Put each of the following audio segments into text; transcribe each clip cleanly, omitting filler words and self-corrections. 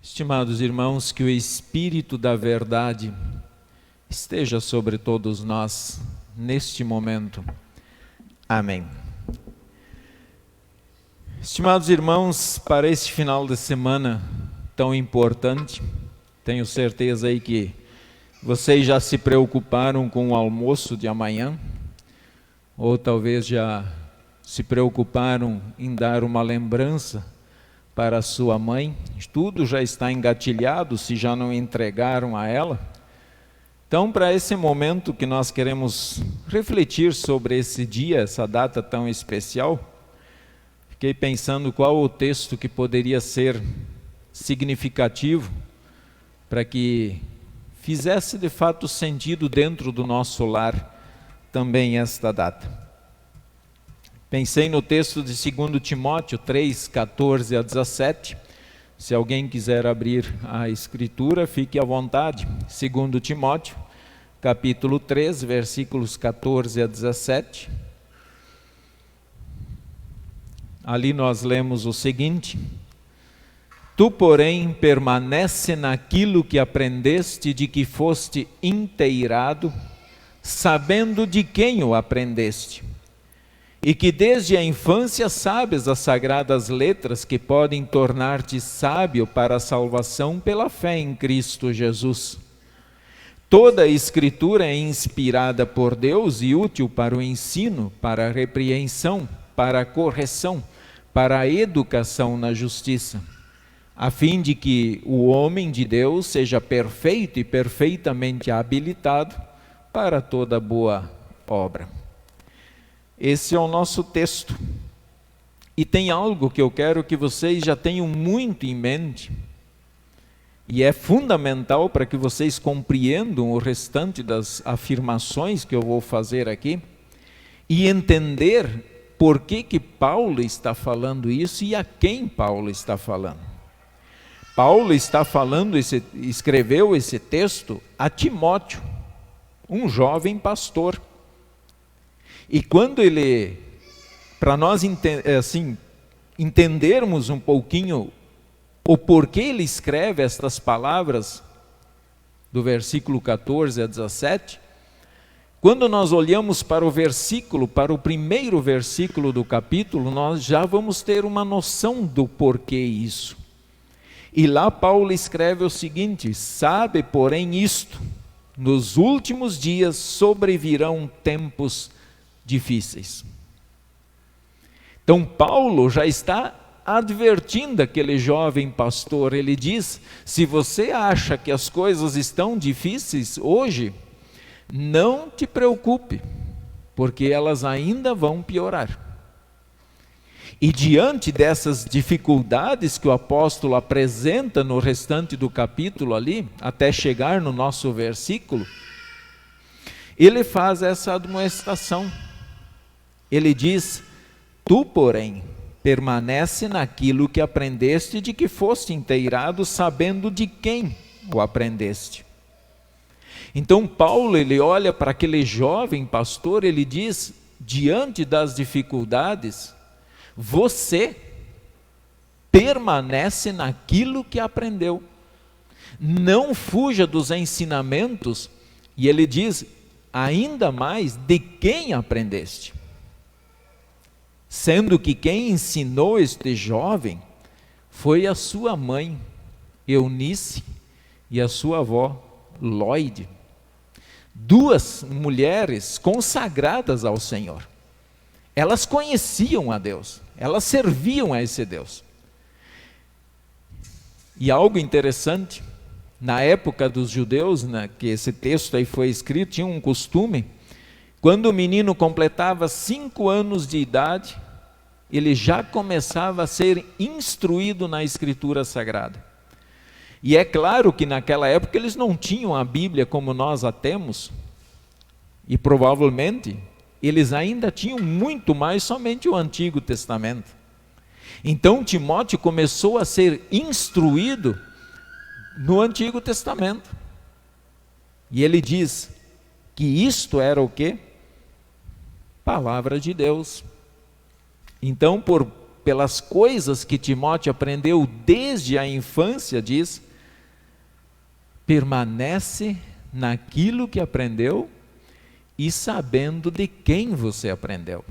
Estimados irmãos, que o Espírito da verdade esteja sobre todos nós neste momento. Amém. Estimados irmãos, para este final de semana tão importante, tenho certeza aí que vocês já se preocuparam com o almoço de amanhã, ou talvez já se preocuparam em dar uma lembrança para a sua mãe. Tudo já está engatilhado, se já não entregaram a ela. Então, para esse momento que nós queremos refletir sobre esse dia, essa data tão especial, fiquei pensando qual o texto que poderia ser significativo para que fizesse de fato sentido dentro do nosso lar também esta data. Pensei no texto de 2 Timóteo 3, 14 a 17. Se alguém quiser abrir a escritura, fique à vontade. 2 Timóteo, capítulo 3, versículos 14 a 17. Ali nós lemos o seguinte: Tu, porém, permanece naquilo que aprendeste, de que foste inteirado, sabendo de quem o aprendeste, e que desde a infância sabes as sagradas letras que podem tornar-te sábio para a salvação pela fé em Cristo Jesus. Toda a Escritura é inspirada por Deus e útil para o ensino, para a repreensão, para a correção, para a educação na justiça, a fim de que o homem de Deus seja perfeito e perfeitamente habilitado para toda boa obra. Esse é o nosso texto. E tem algo que eu quero que vocês já tenham muito em mente, e é fundamental para que vocês compreendam o restante das afirmações que eu vou fazer aqui, e entender por que Paulo está falando isso e a quem Paulo está falando. Paulo está falando, escreveu esse texto a Timóteo, um jovem pastor. E quando ele, para nós entendermos um pouquinho o porquê ele escreve estas palavras, do versículo 14 a 17, quando nós olhamos para o primeiro versículo do capítulo, nós já vamos ter uma noção do porquê isso. E lá Paulo escreve o seguinte: sabe, porém, isto, nos últimos dias sobrevirão tempos difíceis. Então Paulo já está advertindo aquele jovem pastor. Ele diz: se você acha que as coisas estão difíceis hoje, não te preocupe, porque elas ainda vão piorar. E diante dessas dificuldades que o apóstolo apresenta no restante do capítulo ali, até chegar no nosso versículo, ele faz essa admoestação. Ele diz: tu, porém, permanece naquilo que aprendeste, de que foste inteirado, sabendo de quem o aprendeste. Então Paulo, ele olha para aquele jovem pastor, ele diz: diante das dificuldades, você permanece naquilo que aprendeu. Não fuja dos ensinamentos, e ele diz ainda mais de quem aprendeste. Sendo que quem ensinou este jovem foi a sua mãe, Eunice, e a sua avó, Loide. Duas mulheres consagradas ao Senhor. Elas conheciam a Deus, elas serviam a esse Deus. E algo interessante, na época dos judeus, que esse texto aí foi escrito, tinha um costume: quando o menino completava 5 anos de idade, ele já começava a ser instruído na Escritura Sagrada. E é claro que naquela época eles não tinham a Bíblia como nós a temos, e provavelmente eles ainda tinham muito mais somente o Antigo Testamento. Então Timóteo começou a ser instruído no Antigo Testamento. E ele diz que isto era o quê? Palavra de Deus. Então, por pelas coisas que Timóteo aprendeu desde a infância, diz: permanece naquilo que aprendeu e sabendo de quem você aprendeu.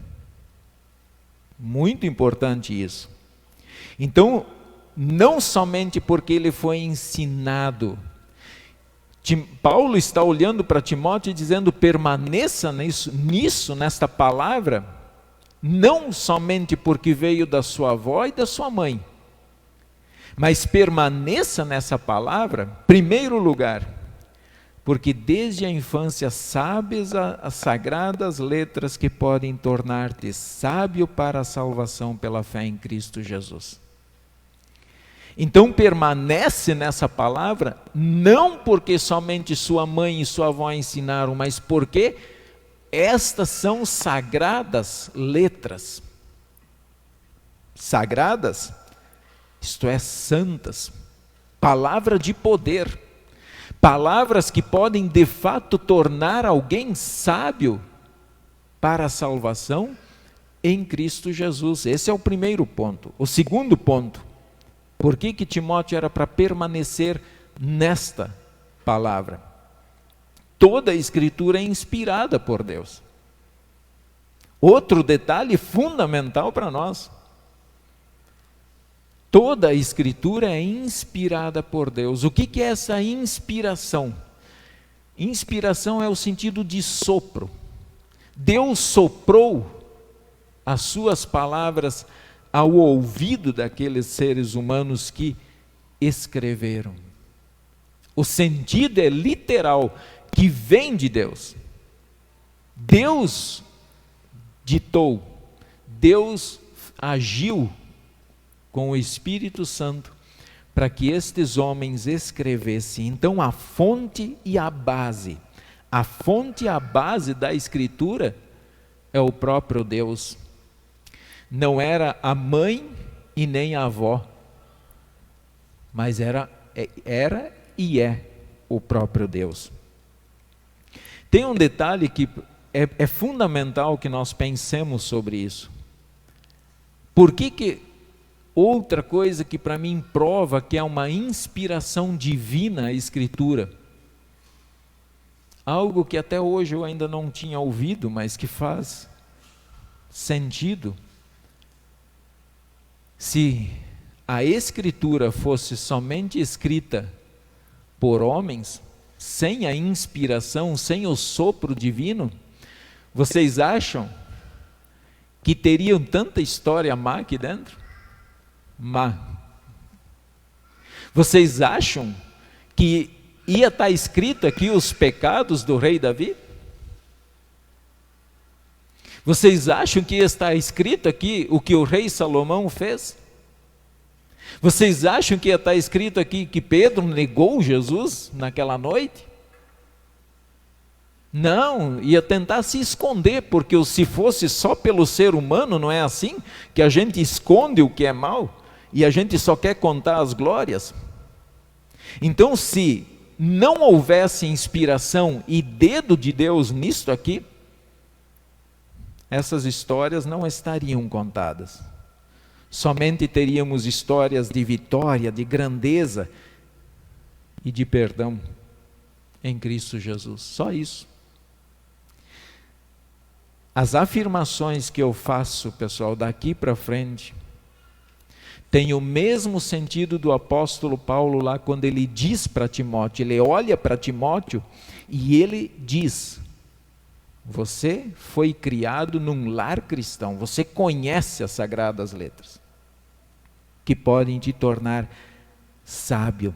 Muito importante isso. Então, não somente porque ele foi ensinado, Paulo está olhando para Timóteo e dizendo: permaneça nisso, nesta palavra, não somente porque veio da sua avó e da sua mãe, mas permaneça nessa palavra, em primeiro lugar, porque desde a infância sabes as sagradas letras que podem tornar-te sábio para a salvação pela fé em Cristo Jesus. Então permanece nessa palavra, não porque somente sua mãe e sua avó ensinaram, mas porque estas são sagradas letras. Sagradas, isto é, santas, palavra de poder, palavras que podem de fato tornar alguém sábio para a salvação em Cristo Jesus. Esse é o primeiro ponto. O segundo ponto: por que Timóteo era para permanecer nesta palavra? Toda a Escritura é inspirada por Deus. Outro detalhe fundamental para nós: toda a Escritura é inspirada por Deus. O que é essa inspiração? Inspiração é o sentido de sopro. Deus soprou as suas palavras ao ouvido daqueles seres humanos que escreveram. O sentido é literal, que vem de Deus. Deus ditou, Deus agiu com o Espírito Santo para que estes homens escrevessem. Então a fonte e a base da Escritura é o próprio Deus. Não era a mãe e nem a avó, mas era e é o próprio Deus. Tem um detalhe que é fundamental que nós pensemos sobre isso. Por que outra coisa que para mim prova que é uma inspiração divina a Escritura? Algo que até hoje eu ainda não tinha ouvido, mas que faz sentido. Se a Escritura fosse somente escrita por homens, sem a inspiração, sem o sopro divino, vocês acham que teriam tanta história má aqui dentro? Má. Vocês acham que ia estar escrito aqui os pecados do rei Davi? Vocês acham que ia estar escrito aqui o que o rei Salomão fez? Vocês acham que ia estar escrito aqui que Pedro negou Jesus naquela noite? Não, ia tentar se esconder, porque se fosse só pelo ser humano, não é assim? Que a gente esconde o que é mal e a gente só quer contar as glórias. Então, se não houvesse inspiração e dedo de Deus nisto aqui, essas histórias não estariam contadas. Somente teríamos histórias de vitória, de grandeza e de perdão em Cristo Jesus. Só isso. As afirmações que eu faço, pessoal, daqui para frente, têm o mesmo sentido do apóstolo Paulo lá quando ele diz para Timóteo, ele olha para Timóteo e ele diz: você foi criado num lar cristão, você conhece as sagradas letras, que podem te tornar sábio.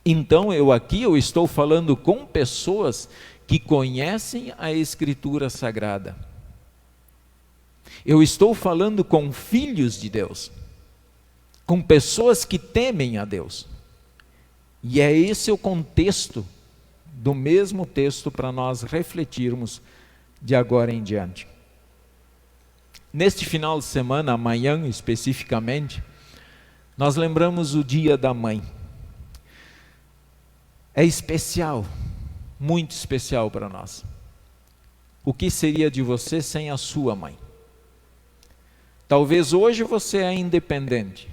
Então eu estou falando com pessoas que conhecem a Escritura Sagrada. Eu estou falando com filhos de Deus, com pessoas que temem a Deus. E é esse o contexto do mesmo texto para nós refletirmos de agora em diante. Neste final de semana, amanhã especificamente, nós lembramos o Dia da Mãe. É especial, muito especial para nós. O que seria de você sem a sua mãe? Talvez hoje você é independente.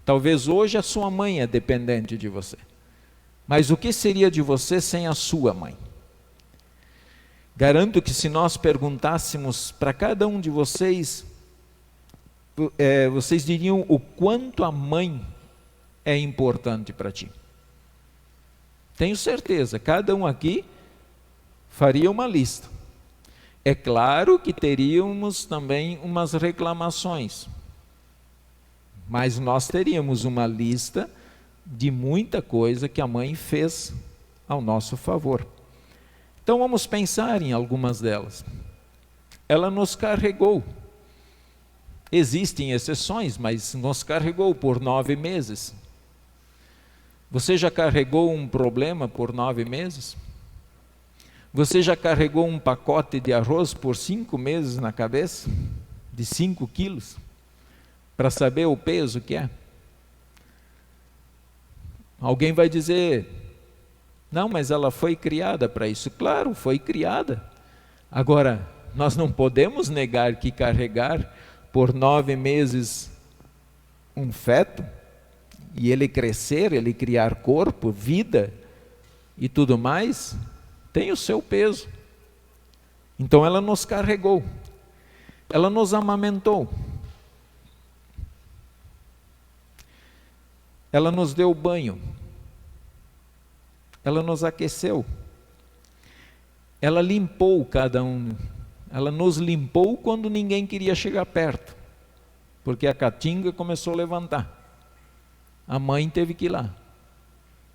Talvez hoje a sua mãe é dependente de você. Mas o que seria de você sem a sua mãe? Garanto que se nós perguntássemos para cada um de vocês, vocês diriam o quanto a mãe é importante para ti. Tenho certeza, cada um aqui faria uma lista. É claro que teríamos também umas reclamações, mas nós teríamos uma lista de muita coisa que a mãe fez ao nosso favor. Então vamos pensar em algumas delas. Ela nos carregou. Existem exceções, mas nos carregou por 9 meses. Você já carregou um problema por 9 meses? Você já carregou um pacote de arroz por 5 meses na cabeça? De 5 quilos? Para saber o peso que é? Alguém vai dizer, não, mas ela foi criada para isso. Claro, foi criada. Agora, nós não podemos negar que carregar por 9 meses um feto, e ele crescer, ele criar corpo, vida e tudo mais, tem o seu peso. Então ela nos carregou, ela nos amamentou, ela nos deu banho, ela nos aqueceu, ela limpou cada um, ela nos limpou quando ninguém queria chegar perto, porque a caatinga começou a levantar. A mãe teve que ir lá.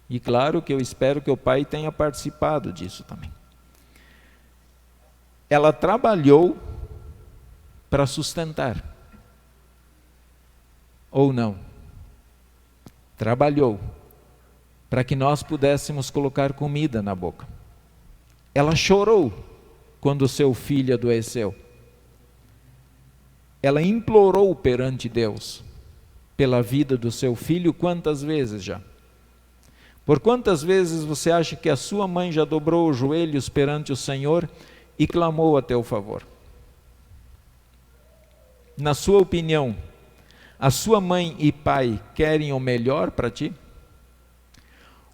E claro que eu espero que o pai tenha participado disso também. Ela trabalhou para sustentar. Ou não? Trabalhou para que nós pudéssemos colocar comida na boca. Ela chorou quando seu filho adoeceu. Ela implorou perante Deus pela vida do seu filho, quantas vezes já? Por quantas vezes você acha que a sua mãe já dobrou os joelhos perante o Senhor e clamou a teu favor? Na sua opinião, a sua mãe e pai querem o melhor para ti?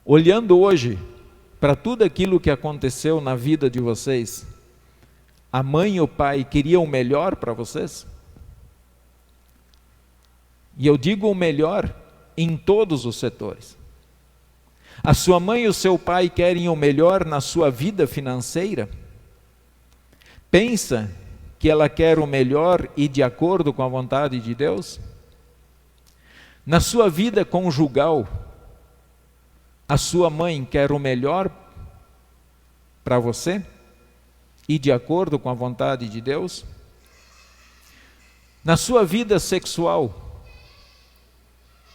Olhando hoje para tudo aquilo que aconteceu na vida de vocês, a mãe e o pai queriam o melhor para vocês? E eu digo o melhor em todos os setores. A sua mãe e o seu pai querem o melhor na sua vida financeira? Pensa que ela quer o melhor e de acordo com a vontade de Deus? Na sua vida conjugal, a sua mãe quer o melhor para você e de acordo com a vontade de Deus? Na sua vida sexual,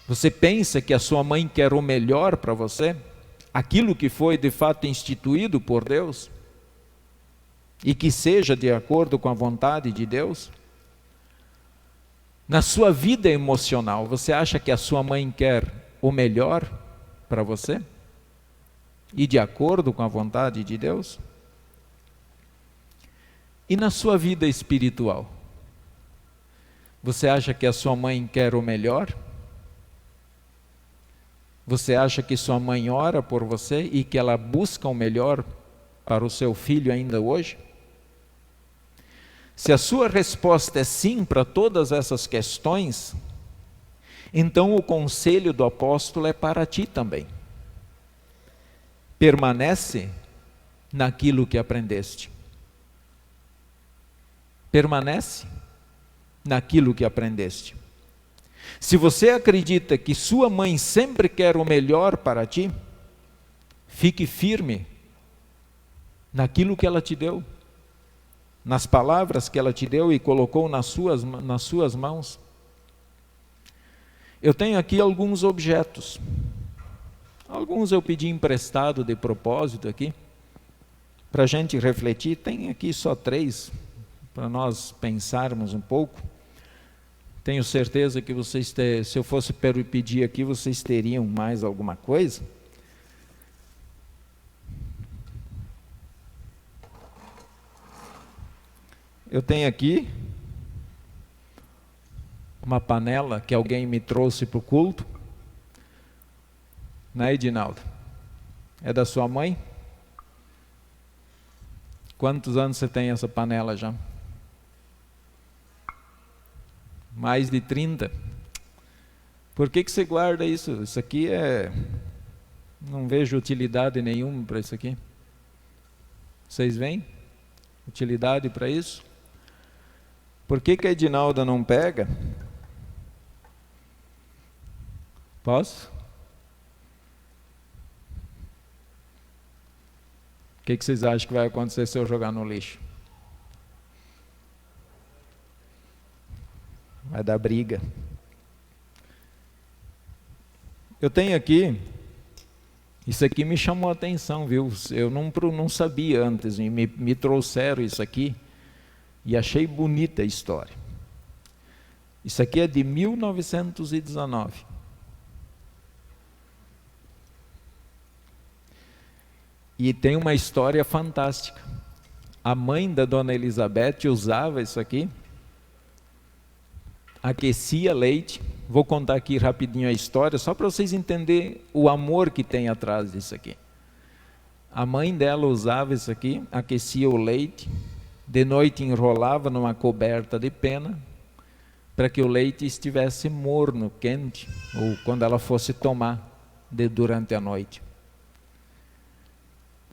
você pensa que a sua mãe quer o melhor para você? Aquilo que foi de fato instituído por Deus? E que seja de acordo com a vontade de Deus? Na sua vida emocional, você acha que a sua mãe quer o melhor para você? E de acordo com a vontade de Deus? E na sua vida espiritual, você acha que a sua mãe quer o melhor? Você acha que sua mãe ora por você e que ela busca o melhor para o seu filho ainda hoje? Se a sua resposta é sim para todas essas questões, então o conselho do apóstolo é para ti também. Permanece naquilo que aprendeste. Permanece naquilo que aprendeste. Se você acredita que sua mãe sempre quer o melhor para ti, fique firme naquilo que ela te deu, nas palavras que ela te deu e colocou nas suas mãos. Eu tenho aqui alguns objetos. Alguns eu pedi emprestado de propósito aqui, para a gente refletir. Tem aqui só 3, para nós pensarmos um pouco. Tenho certeza que vocês, se eu fosse pedir aqui, vocês teriam mais alguma coisa. Eu tenho aqui uma panela que alguém me trouxe para o culto. Né, Edinaldo? É da sua mãe? Quantos anos você tem essa panela já? Mais de 30. Por que você guarda isso? Isso aqui não vejo utilidade nenhuma para isso aqui. Vocês veem? Utilidade para isso? Por que a Edinalda não pega? Posso? O que vocês acham que vai acontecer se eu jogar no lixo? Vai dar briga. Eu tenho aqui, isso aqui me chamou a atenção, viu? Eu não sabia antes, me trouxeram isso aqui e achei bonita a história. Isso aqui é de 1919. E tem uma história fantástica. A mãe da Dona Elizabeth usava isso aqui, aquecia leite. Vou contar aqui rapidinho a história, só para vocês entenderem o amor que tem atrás disso aqui. A mãe dela usava isso aqui, aquecia o leite, de noite enrolava numa coberta de pena, para que o leite estivesse morno, quente, ou quando ela fosse tomar durante a noite.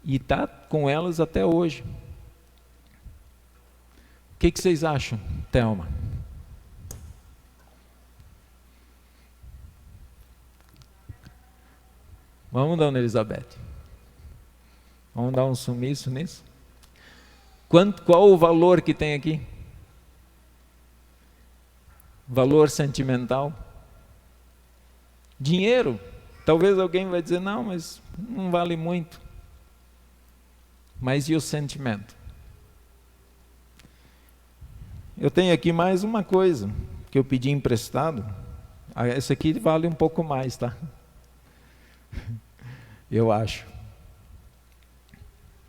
E está com elas até hoje. O que vocês acham, Thelma? Vamos, Dona Elizabeth. Vamos dar um sumiço nisso? Qual o valor que tem aqui? Valor sentimental? Dinheiro? Talvez alguém vai dizer, não, mas não vale muito. Mas e o sentimento? Eu tenho aqui mais uma coisa que eu pedi emprestado. Esse aqui vale um pouco mais, tá? Eu acho.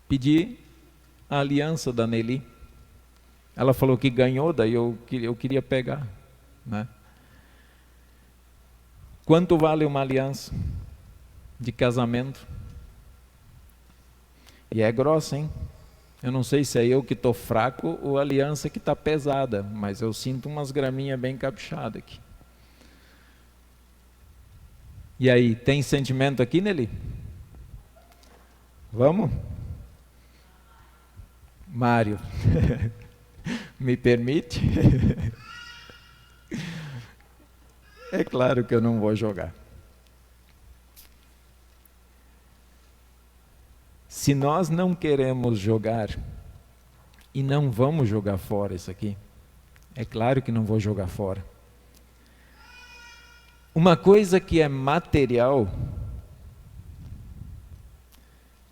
Pedi a aliança da Nelly. Ela falou que ganhou, daí eu queria pegar, né? Quanto vale uma aliança de casamento? E é grossa, hein? Eu não sei se é eu que estou fraco ou a aliança que está pesada, mas eu sinto umas graminhas bem caprichadas aqui. E aí, tem sentimento aqui, Nelly? Vamos? Mário, me permite? É claro que eu não vou jogar. Se nós não queremos jogar e não vamos jogar fora isso aqui, é claro que não vou jogar fora. Uma coisa que é material,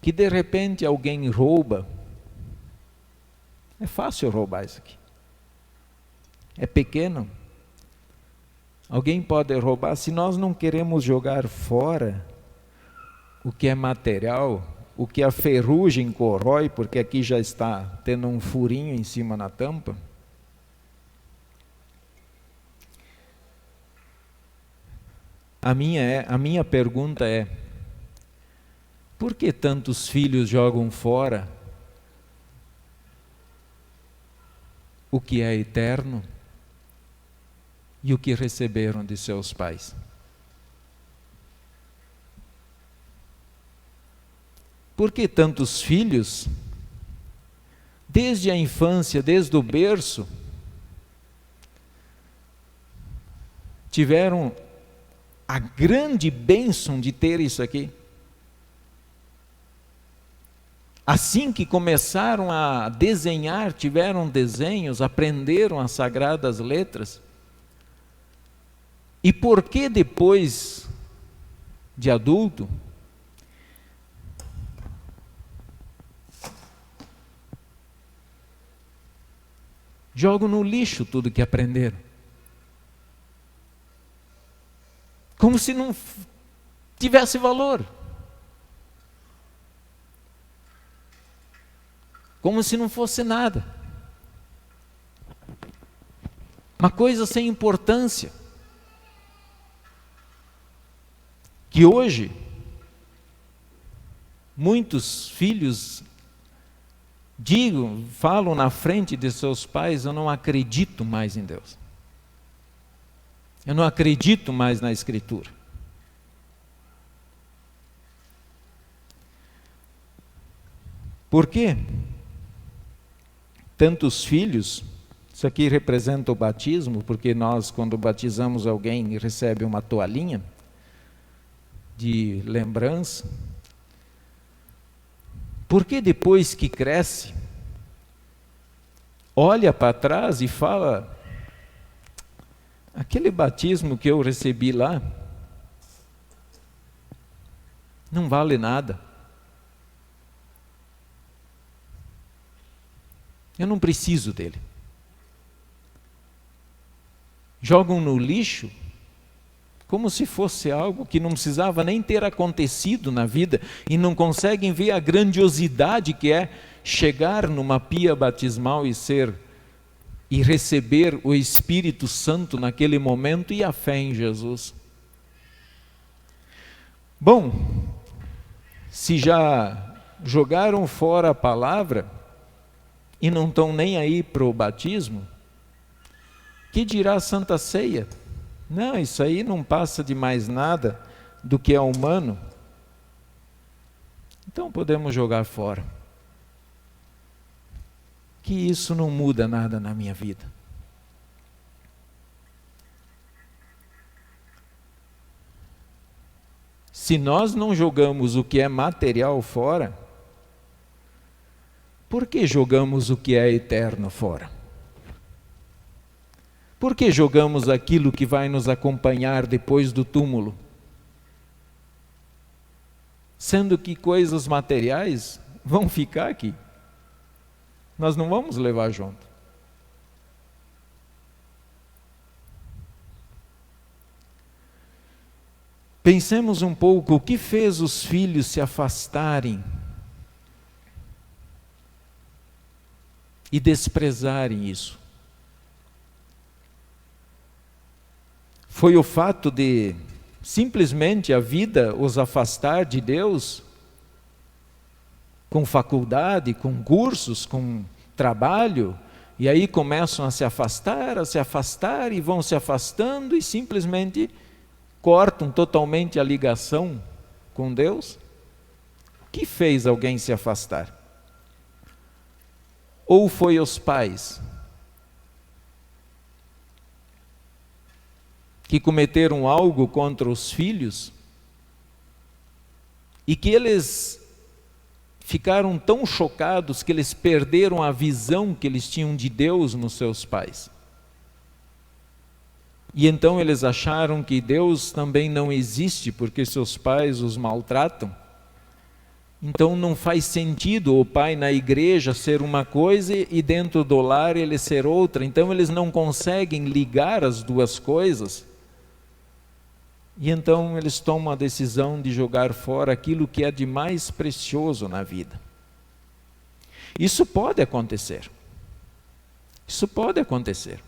que de repente alguém rouba, é fácil roubar isso aqui. É pequeno. Alguém pode roubar. Se nós não queremos jogar fora o que é material, o que a ferrugem corrói, porque aqui já está tendo um furinho em cima na tampa, a minha pergunta é: por que tantos filhos jogam fora o que é eterno e o que receberam de seus pais? Por que tantos filhos, desde a infância, desde o berço, tiveram a grande bênção de ter isso aqui? Assim que começaram a desenhar, tiveram desenhos, aprenderam as sagradas letras. E por que depois de adulto, jogam no lixo tudo que aprenderam? Como se não tivesse valor. Como se não fosse nada. uma coisa sem importância, que hoje muitos filhos falam na frente de seus pais: eu não acredito mais em Deus, eu não acredito mais na Escritura. Por quê? Tantos filhos, isso aqui representa o batismo, porque nós, quando batizamos alguém, recebe uma toalhinha de lembrança. Porque depois que cresce, olha para trás e fala: aquele batismo que eu recebi lá não vale nada. Eu não preciso dele. Jogam no lixo como se fosse algo que não precisava nem ter acontecido na vida, e não conseguem ver a grandiosidade que é chegar numa pia batismal e receber o Espírito Santo naquele momento e a fé em Jesus. Bom, se já jogaram fora a palavra e não estão nem aí para o batismo, que dirá a Santa Ceia? Não, isso aí não passa de mais nada do que é humano. Então podemos jogar fora. Que isso não muda nada na minha vida. Se nós não jogamos o que é material fora, por que jogamos o que é eterno fora? Por que jogamos aquilo que vai nos acompanhar depois do túmulo? Sendo que coisas materiais vão ficar aqui. Nós não vamos levar junto. Pensemos um pouco o que fez os filhos se afastarem e desprezarem isso. Foi o fato de simplesmente a vida os afastar de Deus, com faculdade, com cursos, com trabalho, e aí começam a se afastar e vão se afastando e simplesmente cortam totalmente a ligação com Deus? O que fez alguém se afastar? Ou foi os pais que cometeram algo contra os filhos e que eles ficaram tão chocados que eles perderam a visão que eles tinham de Deus nos seus pais. E então eles acharam que Deus também não existe porque seus pais os maltratam. Então não faz sentido o pai na igreja ser uma coisa e dentro do lar ele ser outra. Então eles não conseguem ligar as duas coisas. E então eles tomam a decisão de jogar fora aquilo que é de mais precioso na vida. Isso pode acontecer. Isso pode acontecer.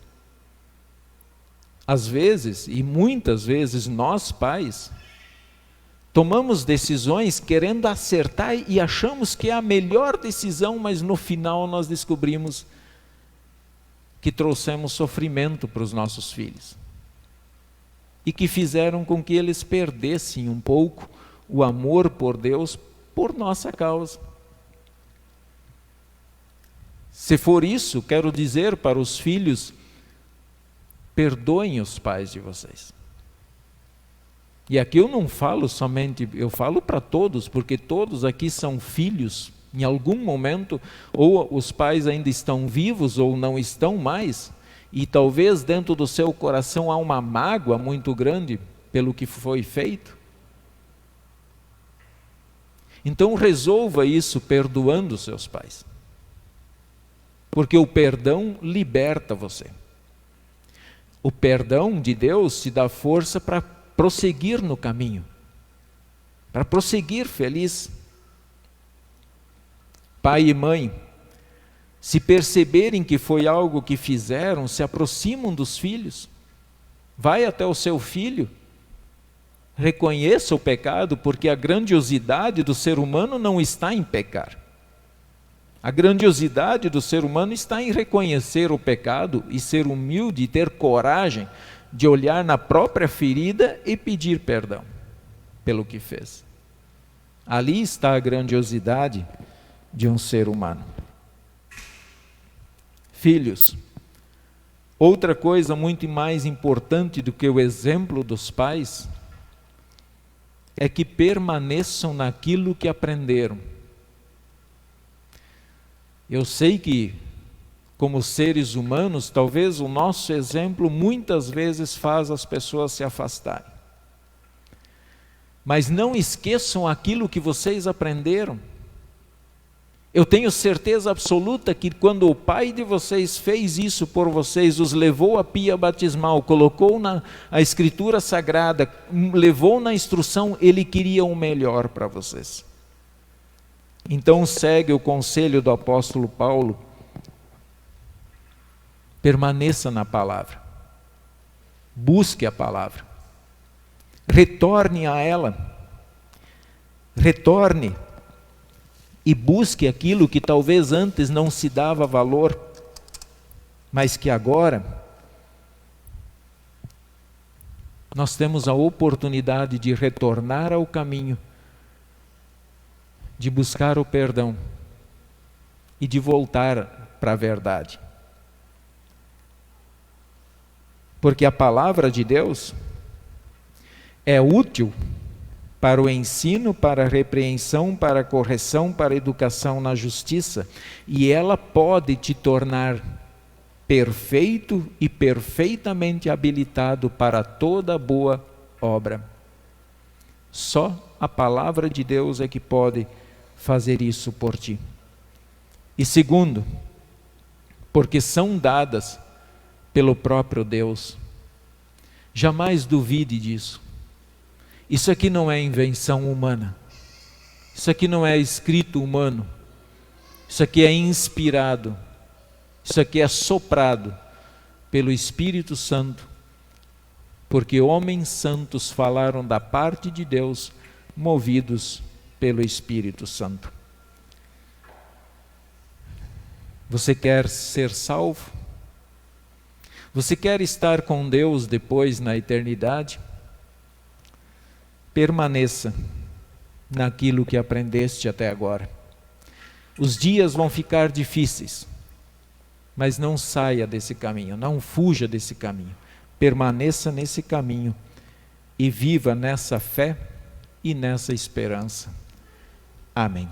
Às vezes, e muitas vezes, nós pais tomamos decisões querendo acertar e achamos que é a melhor decisão, mas no final nós descobrimos que trouxemos sofrimento para os nossos filhos. E que fizeram com que eles perdessem um pouco o amor por Deus por nossa causa. Se for isso, quero dizer para os filhos: perdoem os pais de vocês. E aqui eu não falo somente, eu falo para todos, porque todos aqui são filhos. Em algum momento, ou os pais ainda estão vivos ou não estão mais, e talvez dentro do seu coração há uma mágoa muito grande pelo que foi feito. Então resolva isso perdoando seus pais. Porque o perdão liberta você. O perdão de Deus te dá força para prosseguir no caminho, para prosseguir feliz. Pai e mãe, Se perceberem que foi algo que fizeram, se aproximam dos filhos. Vai até o seu filho, reconheça o pecado, porque a grandiosidade do ser humano não está em pecar. A grandiosidade do ser humano está em reconhecer o pecado e ser humilde e ter coragem de olhar na própria ferida e pedir perdão pelo que fez. Ali está a grandiosidade de um ser humano. Filhos, outra coisa muito mais importante do que o exemplo dos pais é que permaneçam naquilo que aprenderam. Eu sei que, como seres humanos, talvez o nosso exemplo muitas vezes faz as pessoas se afastarem. Mas não esqueçam aquilo que vocês aprenderam. Eu tenho certeza absoluta que quando o pai de vocês fez isso por vocês, os levou à pia batismal, colocou a escritura sagrada, levou na instrução, ele queria o melhor para vocês. Então segue o conselho do apóstolo Paulo, permaneça na palavra, busque a palavra, retorne a ela, retorne e busque aquilo que talvez antes não se dava valor, mas que agora nós temos a oportunidade de retornar ao caminho, de buscar o perdão e de voltar para a verdade. Porque a palavra de Deus é útil para o ensino, para a repreensão, para a correção, para a educação na justiça, e ela pode te tornar perfeito e perfeitamente habilitado para toda boa obra. Só a palavra de Deus é que pode fazer isso por ti. E segundo, porque são dadas pelo próprio Deus. Jamais duvide disso. Isso aqui não é invenção humana. Isso aqui não é escrito humano. Isso aqui é inspirado. Isso aqui é soprado pelo Espírito Santo. Porque homens santos falaram da parte de Deus, movidos pelo Espírito Santo. Você quer ser salvo? Você quer estar com Deus depois na eternidade? Permaneça naquilo que aprendeste até agora. Os dias vão ficar difíceis, mas não saia desse caminho, não fuja desse caminho. Permaneça nesse caminho e viva nessa fé e nessa esperança. Amém.